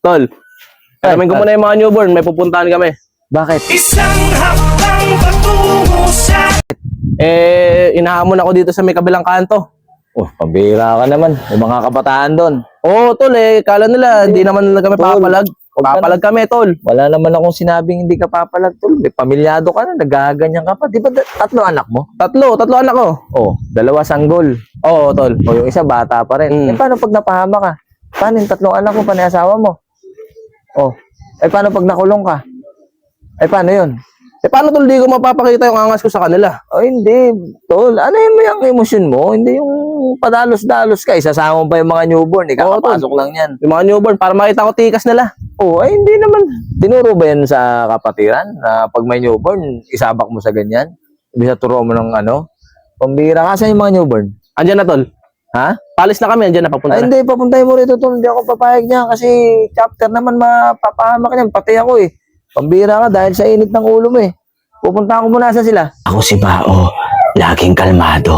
Tol, alamin ko muna yung mga newborn. May pupuntahan kami. Bakit? Isang hakbang patungo sa Inahamon ako dito sa may kabilang kanto. Oh, pambira ka naman. Yung mga kabataan doon. Oo, tol, kala nila, hindi naman kami Tol, papalag. huwag ka Papalag kami, tol. Wala naman akong sinabing hindi ka papalag, tol. May pamilyado ka na, nagaganyan ka pa. Di ba tatlo anak mo? Tatlo anak ko. Oh, dalawa sanggol. Oo, tol. O yung isa bata pa rin. Mm. Eh paano pag napahama ka? Paano yung tatlong anak mo, panay asawa mo? Oh, eh paano pag nakulong ka? Eh paano yun? Paano, tol, di ko mapapakita yung angas ko sa kanila? Oh, hindi, tol. Ano mo yung emosyon mo? Hindi yung padalos-dalos ka. Isasama mo pa yung mga newborn. Kakapasok lang yan. Yung mga newborn, para makita ko tikas nila. Oh, ay hindi naman. Tinuro ba yan sa kapatiran na pag may newborn, isabak mo sa ganyan? Bisa turo mo ng ano? Pambira ka sa yung mga newborn. Andyan na, tol. Ha? Palis na kami, andyan na, papunta Ay, na. hindi, papuntay mo rito, tol. Hindi ako papayag niya kasi chapter naman mapapahamak niyan. Pati ako eh. Pambira ka dahil sa init ng ulo mo eh. Pupunta ako muna sa sila. Ako si Bao, laging kalmado.